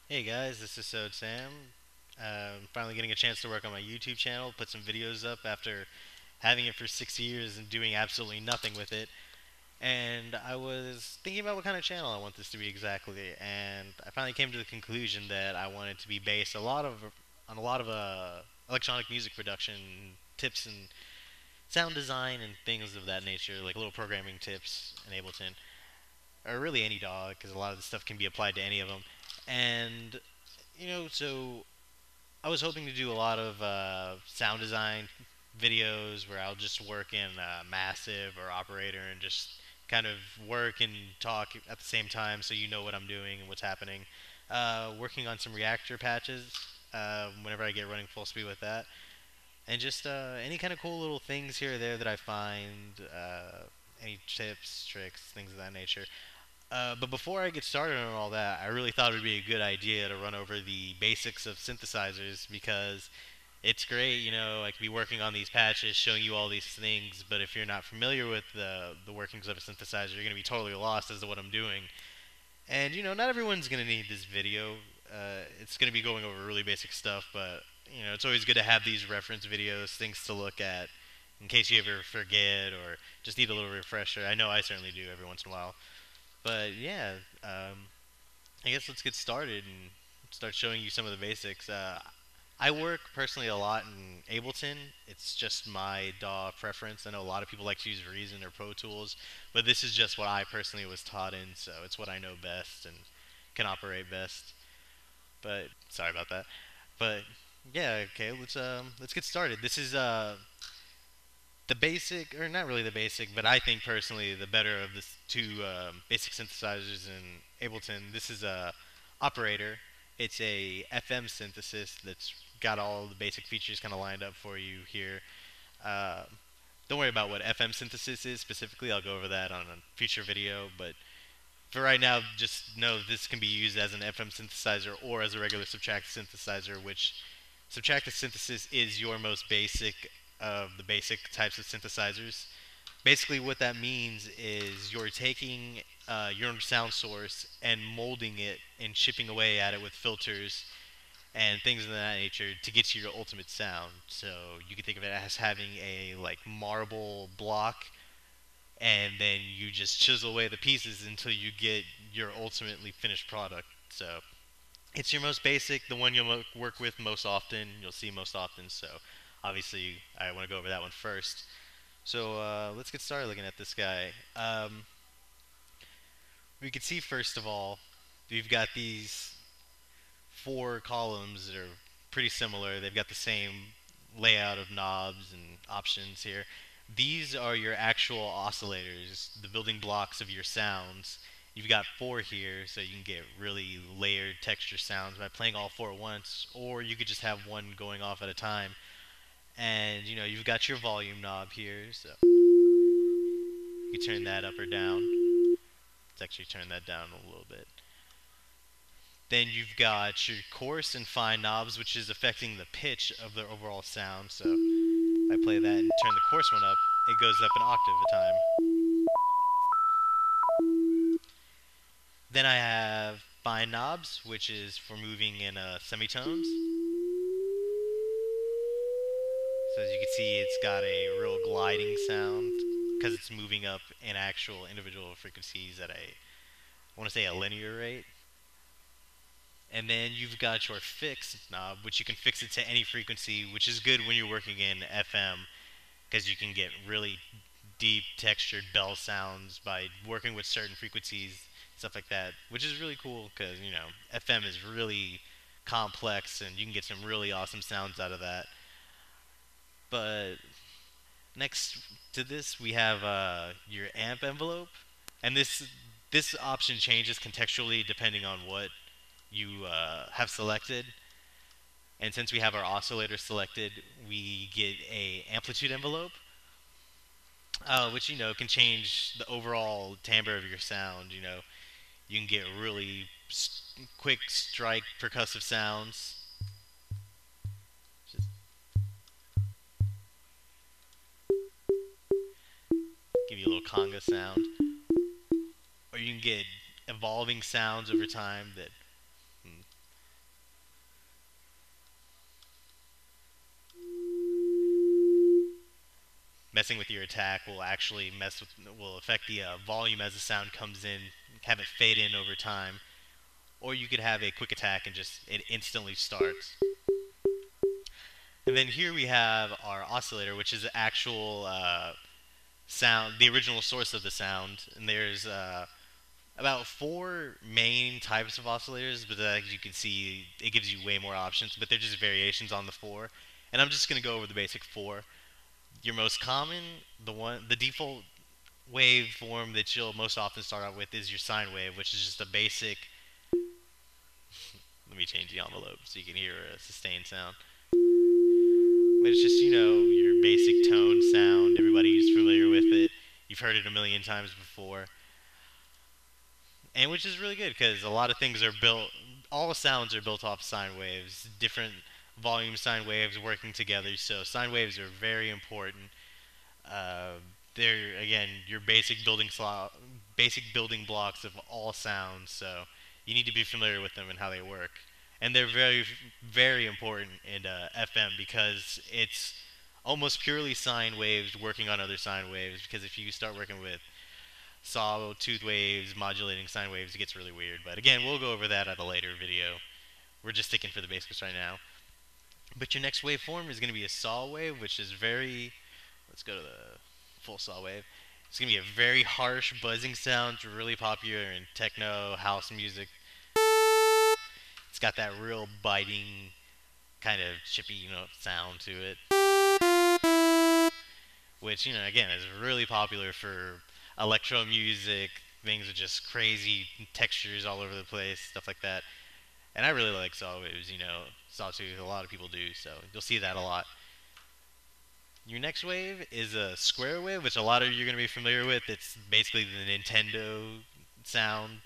Hey guys, this is Sam. Finally getting a chance to work on my YouTube channel, put some videos up after having it for 6 years and doing absolutely nothing with it. And I was thinking about what kind of channel I want this to be exactly, and I finally came to the conclusion that I want it to be based on a lot of electronic music production tips and sound design and things of that nature, like little programming tips in Ableton, or really any DAW, because a lot of this stuff can be applied to any of them. And so I was hoping to do a lot of sound design videos where I'll just work in Massive or Operator and just kind of work and talk at the same time so you know what I'm doing and what's happening. Working on some reactor patches whenever I get running full speed with that. And just any kind of cool little things here or there that I find, any tips, tricks, things of that nature. But before I get started on all that, I really thought it would be a good idea to run over the basics of synthesizers because it's great, I could be working on these patches, showing you all these things, but if you're not familiar with the workings of a synthesizer, you're going to be totally lost as to what I'm doing. And, not everyone's going to need this video. It's going to be going over really basic stuff, but, it's always good to have these reference videos, things to look at in case you ever forget or just need a little refresher. I know I certainly do every once in a while. But yeah, I guess let's get started and start showing you some of the basics. I work personally a lot in Ableton. It's just my DAW preference. I know a lot of people like to use Reason or Pro Tools, but this is just what I personally was taught in, so it's what I know best and can operate best. But sorry about that. But yeah, okay, let's get started. This is the basic, or not really the basic, but I think personally the better of the two basic synthesizers in Ableton. This is a operator. It's a FM synthesis that's got all the basic features kind of lined up for you here. Uh, don't worry about what FM synthesis is specifically. I'll go over that on a future video. But for right now, just know this can be used as an FM synthesizer or as a regular subtractive synthesizer, which subtractive synthesis is your most basic of the basic types of synthesizers. Basically, what that means is you're taking your sound source and molding it and chipping away at it with filters and things of that nature to get to your ultimate sound. So you can think of it as having a like marble block, and then you just chisel away the pieces until you get your ultimately finished product. So it's your most basic, the one you'll work with most often, you'll see most often. So obviously, I want to go over that one first. So let's get started looking at this guy. We can see first of all, we've got these four columns that are pretty similar. They've got the same layout of knobs and options here. These are your actual oscillators, the building blocks of your sounds. You've got four here, so you can get really layered texture sounds by playing all four at once, or you could just have one going off at a time. And you've got your volume knob here, so you can turn that up or down. Let's actually turn that down a little bit. Then you've got your coarse and fine knobs, which is affecting the pitch of the overall sound. So if I play that and turn the coarse one up, it goes up an octave at a time. Then I have fine knobs, which is for moving in semitones. So as you can see, it's got a real gliding sound because it's moving up in actual individual frequencies at I want to say a linear rate. And then you've got your fix knob, which you can fix it to any frequency, which is good when you're working in FM because you can get really deep textured bell sounds by working with certain frequencies, stuff like that, which is really cool because, FM is really complex and you can get some really awesome sounds out of that. But next to this, we have your amp envelope, and this option changes contextually depending on what you have selected. And since we have our oscillator selected, we get a amplitude envelope, which can change the overall timbre of your sound. You can get really quick strike percussive sounds. Just give you a little conga sound, or you can get evolving sounds over time that messing with your attack will actually will affect the volume as the sound comes in, have it fade in over time. Or you could have a quick attack and just it instantly starts. And then here we have our oscillator, which is the actual sound, the original source of the sound. And there's about four main types of oscillators, but as you can see, it gives you way more options, but they're just variations on the four. And I'm just going to go over the basic four. Your most common, the default waveform that you'll most often start out with is your sine wave, which is just a basic. Let me change the envelope so you can hear a sustained sound. But it's just, your basic tone sound. Everybody's familiar with it. You've heard it a million times before. And which is really good because a lot of things are built, all the sounds are built off sine waves, different volume sine waves working together. So sine waves are very important. Uh, they're again your basic building blocks of all sounds. So you need to be familiar with them and how they work. And they're very, very important in FM because it's almost purely sine waves working on other sine waves. Because if you start working with sawtooth waves, modulating sine waves, it gets really weird. But again, we'll go over that at a later video. We're just sticking for the basics right now. But your next waveform is going to be a saw wave, which is very. Let's go to the full saw wave. It's going to be a very harsh buzzing sound, really popular in techno, house music. It's got that real biting, kind of chippy, sound to it. Which, again, is really popular for electro music, things with just crazy textures all over the place, stuff like that. And I really like saw waves, sawtooth, a lot of people do, so you'll see that a lot. Your next wave is a square wave, which a lot of you are going to be familiar with. It's basically the Nintendo sound,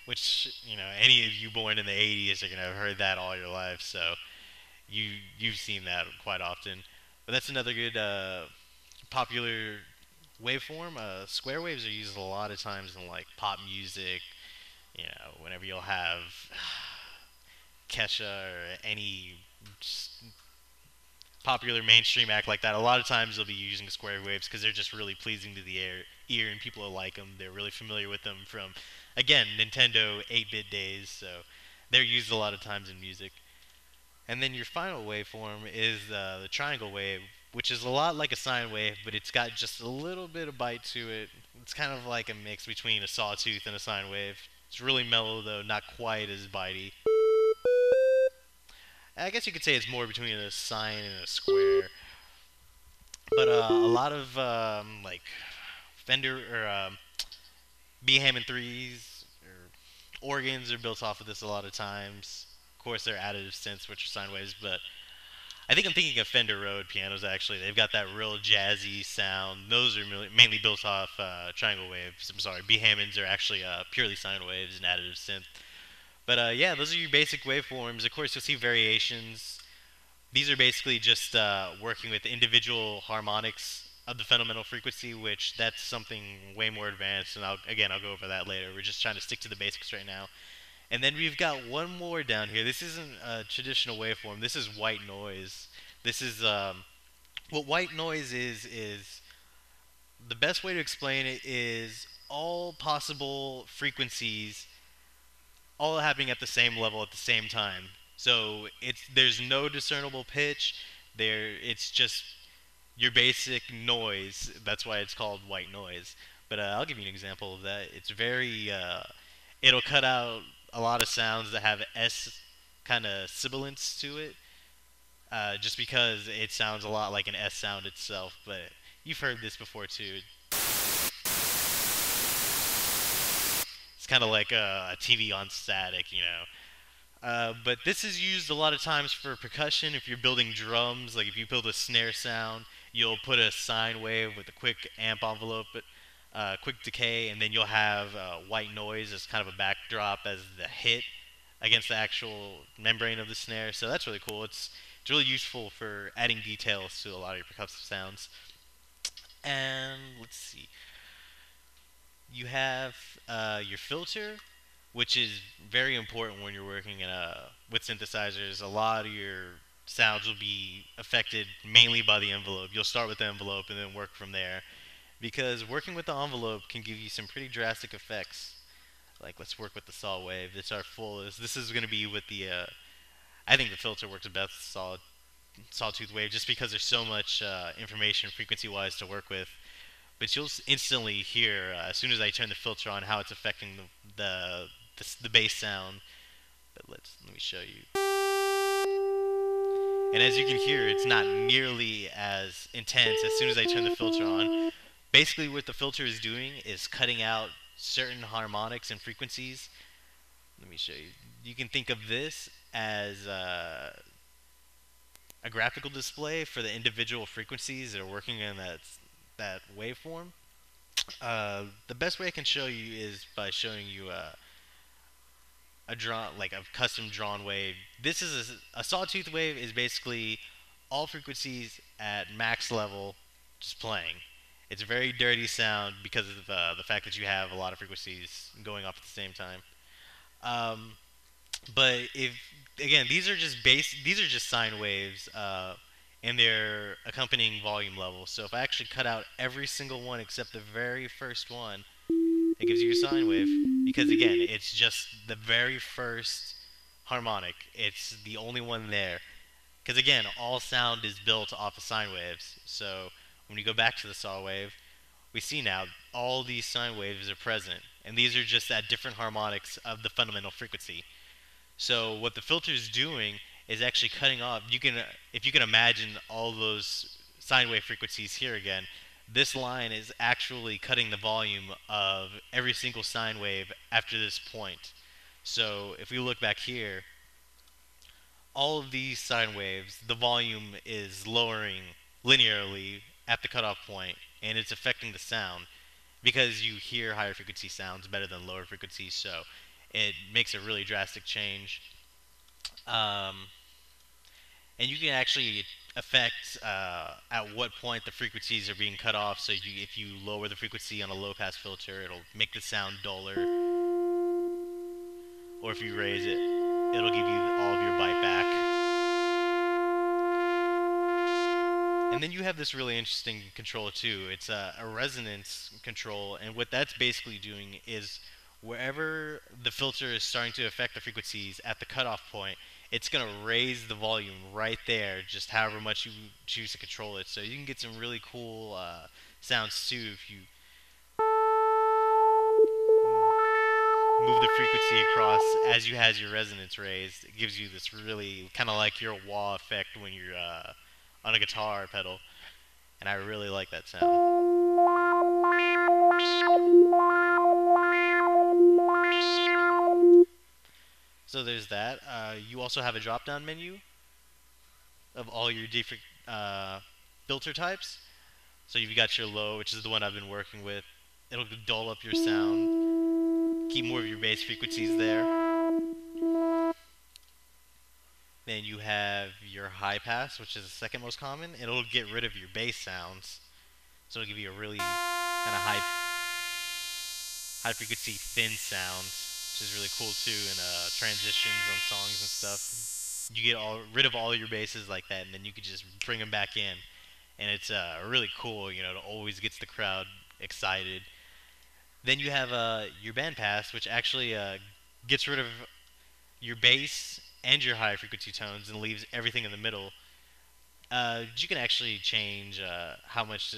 which, any of you born in the 80s are going to have heard that all your life, so you've seen that quite often. But that's another good popular waveform. Square waves are used a lot of times in like pop music. Whenever you'll have Kesha or any popular mainstream act like that, a lot of times they'll be using square waves because they're just really pleasing to the ear and people will like them. They're really familiar with them from, again, Nintendo 8-bit days, so they're used a lot of times in music. And then your final waveform is the triangle wave, which is a lot like a sine wave, but it's got just a little bit of bite to it. It's kind of like a mix between a sawtooth and a sine wave. It's really mellow, though, not quite as bitey. I guess you could say it's more between a sine and a square. But a lot of like Fender or B Hammond 3s or organs are built off of this a lot of times. Of course, they're additive synths, which are sine waves, but I think I'm thinking of Fender Rhodes pianos, actually. They've got that real jazzy sound. Those are mainly built off triangle waves. I'm sorry, B Hammonds are actually purely sine waves and additive synth. But yeah, those are your basic waveforms. Of course, you'll see variations. These are basically just working with individual harmonics of the fundamental frequency, which that's something way more advanced, and I'll go over that later. We're just trying to stick to the basics right now. And then we've got one more down here. This isn't a traditional waveform. This is white noise. This is what white noise is the best way to explain it is all possible frequencies all happening at the same level at the same time. So there's no discernible pitch. It's just your basic noise. That's why it's called white noise. But I'll give you an example of that. It's very it'll cut out a lot of sounds that have S kind of sibilance to it, just because it sounds a lot like an S sound itself. But you've heard this before too. It's kind of like a TV on static. But this is used a lot of times for percussion. If you're building drums, like if you build a snare sound, you'll put a sine wave with a quick amp envelope, quick decay, and then you'll have white noise as kind of a backdrop as the hit against the actual membrane of the snare. So that's really cool. It's really useful for adding details to a lot of your percussive sounds. And let's see. You have your filter, which is very important when you're working with synthesizers. A lot of your sounds will be affected mainly by the envelope. You'll start with the envelope and then work from there. Because working with the envelope can give you some pretty drastic effects. Like, let's work with the saw wave. It's our fullest. This is going to be with the. I think the filter works best sawtooth wave just because there's so much information frequency wise to work with. But you'll instantly hear as soon as I turn the filter on how it's affecting the bass sound. But let me show you. And as you can hear, it's not nearly as intense as soon as I turn the filter on. Basically, what the filter is doing is cutting out certain harmonics and frequencies. Let me show you. You can think of this as a graphical display for the individual frequencies that are working in that waveform. The best way I can show you is by showing you a custom drawn wave. This is a sawtooth wave is basically all frequencies at max level, just playing. It's a very dirty sound because of the fact that you have a lot of frequencies going off at the same time. Um, but if again, these are just sine waves, and their accompanying volume level. So if I actually cut out every single one except the very first one, it gives you a sine wave. Because again, it's just the very first harmonic. It's the only one there. Because again, all sound is built off of sine waves. So when you go back to the saw wave, we see now all these sine waves are present, and these are just at different harmonics of the fundamental frequency. So what the filter is doing is actually cutting off. If you can imagine all those sine wave frequencies here again, this line is actually cutting the volume of every single sine wave after this point. So if we look back here, all of these sine waves, the volume is lowering linearly at the cutoff point, and it's affecting the sound because you hear higher frequency sounds better than lower frequencies. So it makes a really drastic change. Um, and you can actually affect at what point the frequencies are being cut off. So if you lower the frequency on a low pass filter, it'll make the sound duller, or if you raise it, it'll give you all of your bite back. And then you have this really interesting control too. It's a resonance control, and what that's basically doing is wherever the filter is starting to affect the frequencies at the cutoff point, it's going to raise the volume right there, just however much you choose to control it. So you can get some really cool sounds too if you move the frequency across as you has your resonance raised. It gives you this really kind of like your wah effect when you're on a guitar pedal, and I really like that sound. So there's that. You also have a drop-down menu of all your different filter types. So you've got your low, which is the one I've been working with. It'll dull up your sound, keep more of your bass frequencies there. Then you have your high pass, which is the second most common. It'll get rid of your bass sounds, so it'll give you a really kind of high frequency thin sound, which is really cool too in transitions on songs and stuff. You get rid of all your basses like that, and then you can just bring them back in, and it's really cool. You know, it always gets the crowd excited. Then you have your band pass, which actually gets rid of your bass and your high frequency tones and leaves everything in the middle. You can actually change how much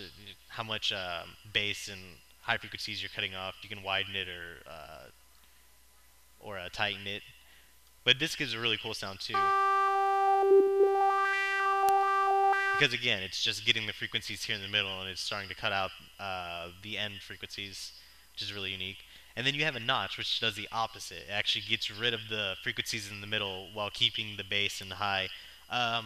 bass and high frequencies you're cutting off. You can widen it or tighten it. But this gives a really cool sound too. Because again, it's just getting the frequencies here in the middle, and it's starting to cut out the end frequencies, which is really unique. And then you have a notch, which does the opposite. It actually gets rid of the frequencies in the middle while keeping the bass and the high. I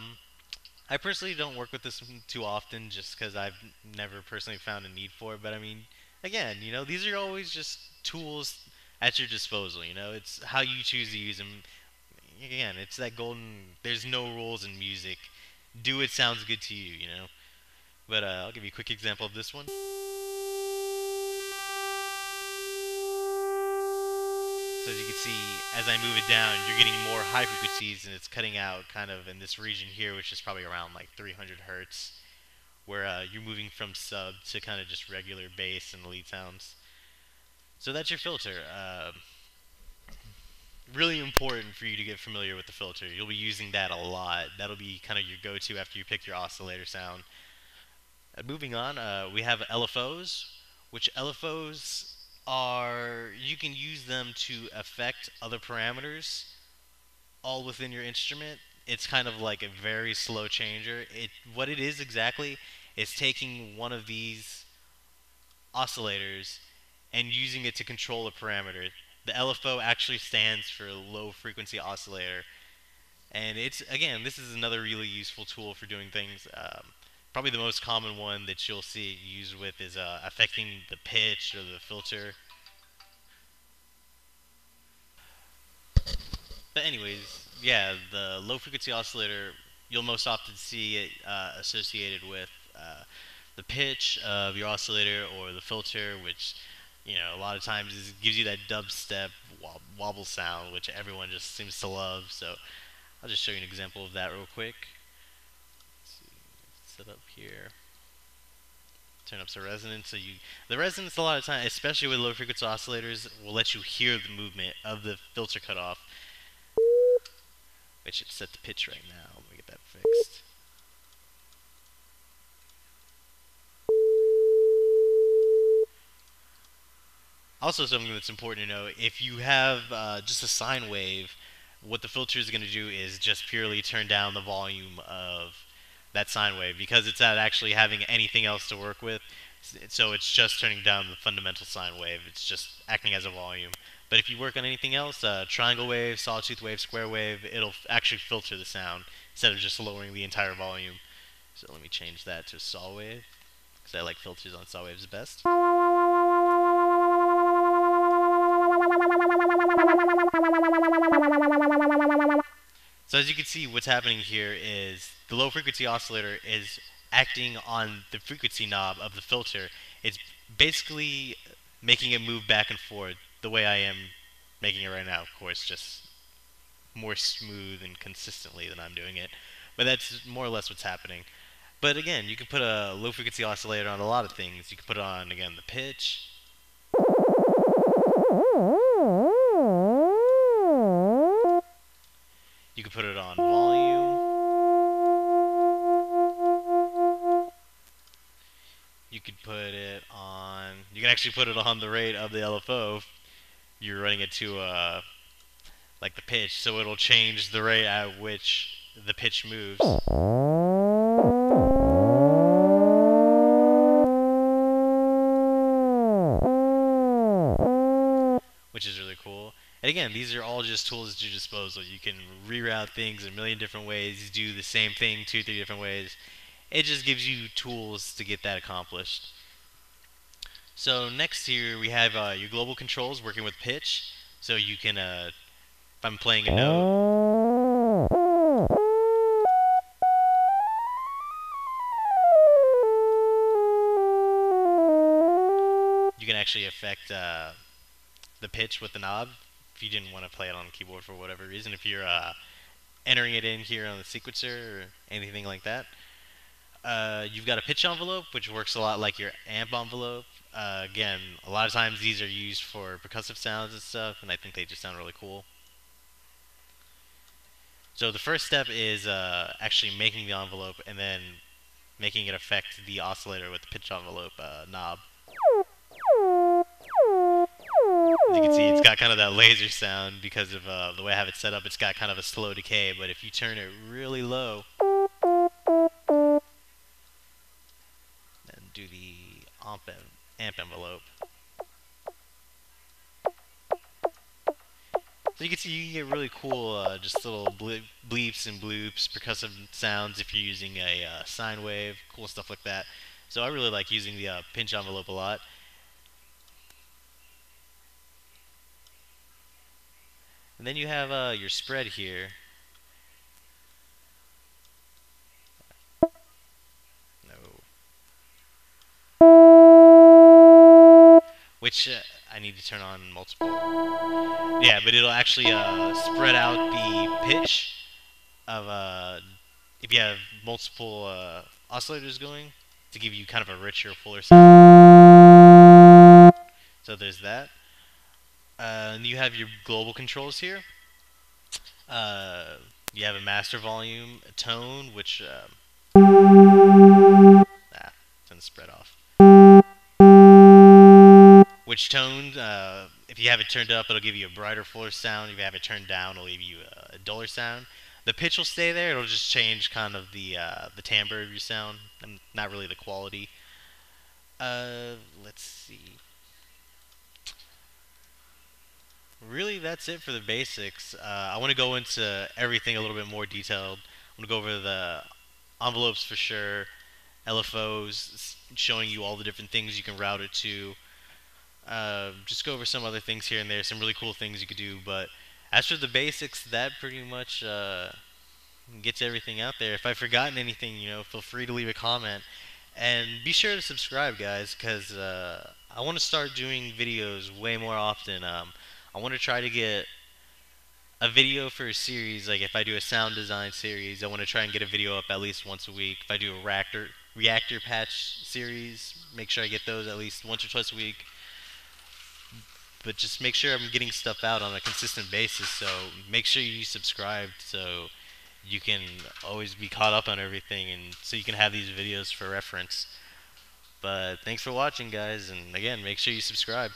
personally don't work with this too often, just because I've never personally found a need for it. But I mean, again, you know, these are always just tools at your disposal. You know, it's how you choose to use them. Again, it's that golden. There's no rules in music. Do what sounds good to you. You know. But I'll give you a quick example of this one. So as you can see, as I move it down, you're getting more high frequencies, and it's cutting out kind of in this region here, which is probably around like 300 hertz, where you're moving from sub to kind of just regular bass and lead sounds. So that's your filter. Really important for you to get familiar with the filter. You'll be using that a lot. That'll be kind of your go-to after you pick your oscillator sound. Moving on, we have LFOs, which LFOs are, you can use them to affect other parameters all within your instrument. It's kind of like a very slow changer. What it is exactly is taking one of these oscillators and using it to control a parameter. The LFO actually stands for low frequency oscillator, and it's, again, this is another really useful tool for doing things. Probably the most common one that you'll see it used with is affecting the pitch or the filter. But anyways, yeah, the low frequency oscillator, you'll most often see it associated with the pitch of your oscillator or the filter, which, a lot of times gives you that dubstep wobble sound, which everyone just seems to love. So I'll just show you an example of that real quick. Let's see, set up here. Turn up some resonance. So the resonance a lot of time, especially with low frequency oscillators, will let you hear the movement of the filter cutoff. I should set the pitch right now. Let me get that fixed. Also, something that's important to know, if you have just a sine wave, what the filter is going to do is just purely turn down the volume of that sine wave, because it's not actually having anything else to work with. So it's just turning down the fundamental sine wave. It's just acting as a volume. But if you work on anything else, triangle wave, sawtooth wave, square wave, it'll actually filter the sound instead of just lowering the entire volume. So let me change that to saw wave, because I like filters on saw waves best. So as you can see, what's happening here is the low frequency oscillator is acting on the frequency knob of the filter. It's basically making it move back and forth the way I am making it right now, of course, just more smooth and consistently than I'm doing it. But that's more or less what's happening. But again, you can put a low frequency oscillator on a lot of things. You can put it on, again, the pitch. You can put it on volume. You could put it on, you can actually put it on the rate of the LFO. You're running it to like the pitch, so it'll change the rate at which the pitch moves. Which is really cool. And again, these are all just tools at your disposal. You can reroute things a million different ways, do the same thing 2 or 3 different ways. It just gives you tools to get that accomplished. So next here we have your global controls working with pitch. So you can, if I'm playing a note, you can actually affect the pitch with the knob if you didn't want to play it on the keyboard for whatever reason. If you're entering it in here on the sequencer or anything like that. You've got a pitch envelope, which works a lot like your amp envelope. Again, a lot of times these are used for percussive sounds and stuff, and I think they just sound really cool. So the first step is actually making the envelope and then making it affect the oscillator with the pitch envelope knob. As you can see, it's got kind of that laser sound because of the way I have it set up. It's got kind of a slow decay, but if you turn it really low and do the amp envelope, so you can see you can get really cool just little bleeps and bloops, percussive sounds if you're using a sine wave, cool stuff like that. So I really like using the pinch envelope a lot. And then you have your spread here. No. Which I need to turn on multiple. Yeah, but it'll actually spread out the pitch of if you have multiple oscillators going to give you kind of a richer, fuller sound. So there's that. And you have your global controls here. Uh, you have a master volume, a tone, which turn the spread off. Which tone, if you have it turned up, it'll give you a brighter, fuller sound. If you have it turned down, it'll give you a duller sound. The pitch will stay there. It'll just change kind of the timbre of your sound, and not really the quality. Let's see. Really, that's it for the basics. I want to go into everything a little bit more detailed. I want to go over the envelopes for sure, LFOs, showing you all the different things you can route it to. Just go over some other things here and there, some really cool things you could do. But as for the basics, that pretty much gets everything out there. If I've forgotten anything, feel free to leave a comment. And be sure to subscribe, guys, because I want to start doing videos way more often. I want to try to get a video for a series. Like if I do a sound design series, I want to try and get a video up at least once a week. If I do a reactor patch series, make sure I get those at least once or twice a week. But just make sure I'm getting stuff out on a consistent basis. So make sure you subscribe so you can always be caught up on everything, and so you can have these videos for reference. But thanks for watching, guys, and again, make sure you subscribe.